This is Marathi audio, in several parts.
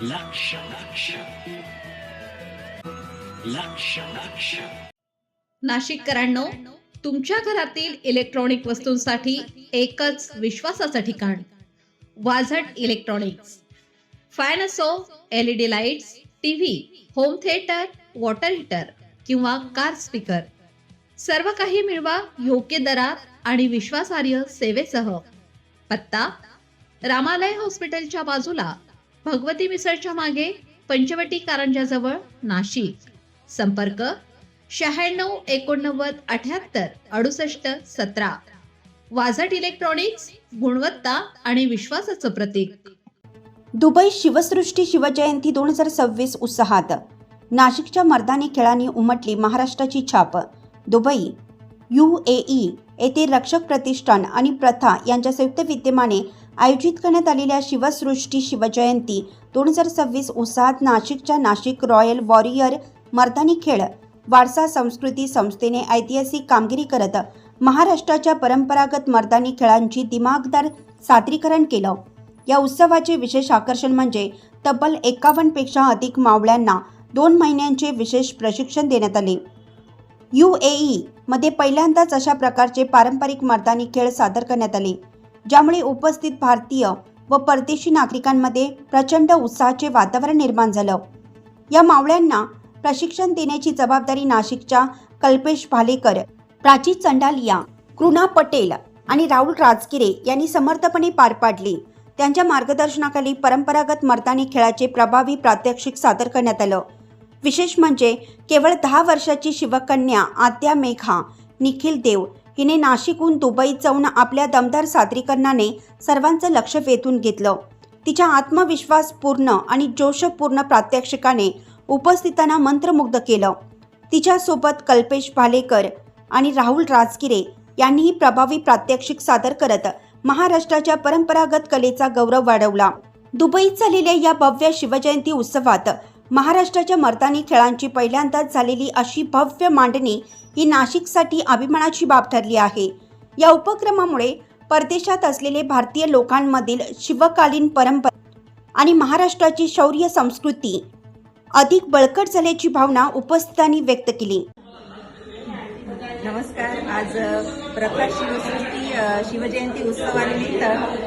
लक्ष लक्ष लक्ष लक्ष नाशिककरांनो, तुमच्या घरातील इलेक्ट्रॉनिक वस्तूंसाठी एकच विश्वासाचं ठिकाण वाझट इलेक्ट्रॉनिक्स. फॅन असो, LED lights, TV, home theatre, water heater किंवा कार स्पीकर, सर्व काही मिळवा योग्य दरात आणि विश्वासार्ह सेवेसह. पत्ता: रामालय हॉस्पिटलच्या बाजूला, भगवती मिसळच्या मागे, पंचवटी कारंजाजवळ, नाशिक. संपर्क: 96 89 78 68 17. वाझट इलेक्ट्रॉनिक्स, गुणवत्ता आणि विश्वासाचं प्रतीक. दुबई शिवसृष्टी शिवजयंती 2026 उत्साहात. नाशिकच्या मर्दानी खेळांनी उमटली महाराष्ट्राची छाप. दुबई UAE येथे रक्षक प्रतिष्ठान आणि प्रथा यांच्या संयुक्त विद्यमाने आयोजित करण्यात आलेल्या शिवसृष्टी शिवजयंती 2026 उत्साहात नाशिकच्या नाशिक रॉयल वॉरियर मर्दानी खेळ वारसा संस्कृती संस्थेने ऐतिहासिक कामगिरी करत महाराष्ट्राच्या परंपरागत मर्दानी खेळांची दिमागदार सादरीकरण केलं. या उत्सवाचे विशेष आकर्षण म्हणजे तब्बल 51 पेक्षा अधिक मावळ्यांना 2 महिन्यांचे विशेष प्रशिक्षण देण्यात आले. UAE मध्ये पहिल्यांदाच अशा प्रकारचे पारंपरिक मर्दानी खेळ सादर करण्यात आले, ज्यामुळे उपस्थित भारतीय व परदेशी नागरिकांमध्ये प्रचंड उत्साहाचे वातावरण निर्माण झालं. या मावळ्यांना प्रशिक्षण देण्याची जबाबदारी नाशिकच्या कल्पेश भालेकर, प्राची चंडालिया, कृणा पटेल आणि राहुल राजगिरे यांनी समर्थपणे पार पाडली. त्यांच्या मार्गदर्शनाखाली परंपरागत मर्दानी खेळाचे प्रभावी प्रात्यक्षिक सादर करण्यात आलं. विशेष म्हणजे केवळ 10 वर्षाची शिवकन्या आद्या मेघा निखिल देव हिने नाशिकहून दुबईत जाऊन आपल्या दमदार सादरीकरणाने सर्वांचं लक्ष वेधून घेतलं. तिच्या आत्मविश्वासपूर्ण आणि जोशपूर्ण प्रात्यक्षिकाने उपस्थितांना मंत्रमुग्ध केलं. तिच्यासोबत कल्पेश भालेकर आणि राहुल राजगिरे यांनीही प्रभावी प्रात्यक्षिक सादर करत महाराष्ट्राच्या परंपरागत कलेचा गौरव वाढवला. दुबईत झालेल्या या भव्य शिवजयंती उत्सवात महाराष्ट्राच्या मर्दानी खेळांची पहिल्यांदाच झालेली अशी भव्य मांडणी ही नाशिकसाठी अभिमानाची बाब ठरली आहे. या उपक्रमामुळे परदेशात असलेले भारतीय लोकांमधील शिवकालीन परंपरा आणि महाराष्ट्राची शौर्य संस्कृती अधिक बळकट झाल्याची भावना उपस्थितांनी व्यक्त केली. नमस्कार. आज प्रकाश शिवसृष्टी शिवजयंती उत्सवानिमित्त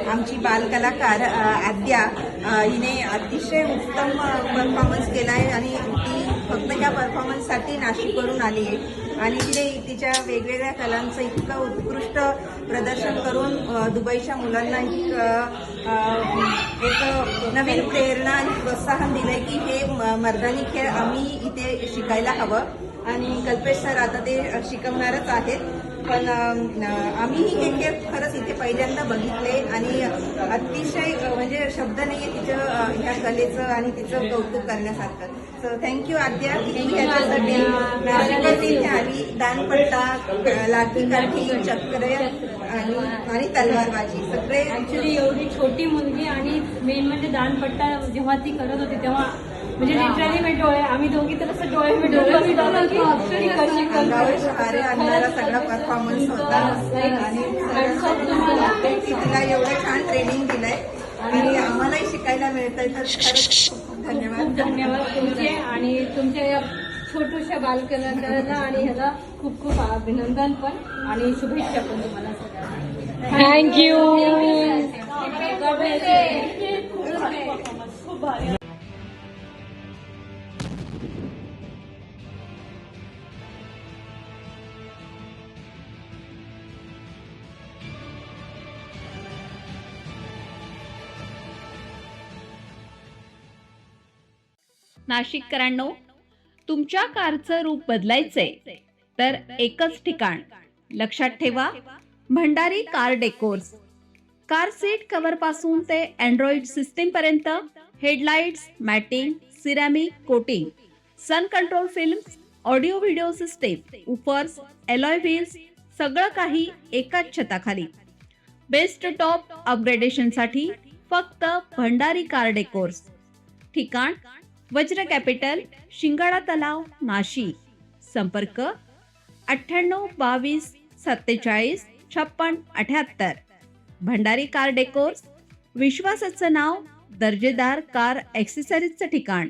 आमची बालकलाकार आद्या हिने अतिशय उत्तम परफॉर्मन्स केला आहे आणि ती फक्त ह्या परफॉर्मन्ससाठी नाशिकवरून आली आहे आणि तिने तिच्या वेगवेगळ्या कलांचं इतकं उत्कृष्ट प्रदर्शन करून दुबईच्या मुलांना एक नवीन प्रेरणा आणि प्रोत्साहन दिलंय की हे मर्दानी खेळ आम्ही इथे शिकायला हवं. आणि कल्पेश सर आता ते शिकवणारच आहेत, पण आम्हीही हे खेळ खरंच इथे पहिल्यांदा बघितले आणि अतिशय म्हणजे शब्द नाही आहे तिचं ह्या कलेचं आणि तिचं कौतुक करण्यासारखं. सो थँक्यू आद्या की तुम्ही ह्याच्यासाठी नाशिकमध्ये इथे आली. दानपट्टा, लाठी काठी, चक्र आणि तलवारबाजी सगळे. ऍक्च्युली एवढी छोटी मुलगी आणि मेन म्हणजे दानपट्टा जेव्हा ती करत होती तेव्हा म्हणजे लिटरली मी डोळे, आम्ही दोघी तर असं डोळे आणणारा सगळा परफॉर्मन्स होता आणि तिला एवढं छान ट्रेनिंग दिलंय आणि आम्हालाही शिकायला मिळतंय. तर खरंच खूप धन्यवाद. धन्यवाद तुमचे आणि तुमच्या या छोट्याशा बालकलाकाराला आणि ह्याला खूप खूप अभिनंदन पण आणि शुभेच्छा पण तुम्हाला सगळ्यांना. थँक्यू. खूप भारी. नाशिककरांनो, तुमच्या कारचं रूप बदलायचंय तर एकच ठिकाण लक्षात ठेवा, Bhandari car decors. Car seat cover पासून ते अँड्रॉइड सिस्टीम पर्यंत, headlights, matting, ceramic coating, sun control films, audio video system, woofers, alloy wheels, सगळं काही एकाच छताखाली. बेस्ट टॉप अपग्रेडेशनसाठी फक्त भंडारी कार डेकोर्स. ठिकाण वज्र कॅपिटल, शिंगाडा तलाव, नाशिक. संपर्क 98 22 47 56 78. भंडारी कार डेकोर्स, विश्वासाचं नाव, दर्जेदार कार ॲक्सेसरीजचं ठिकाण.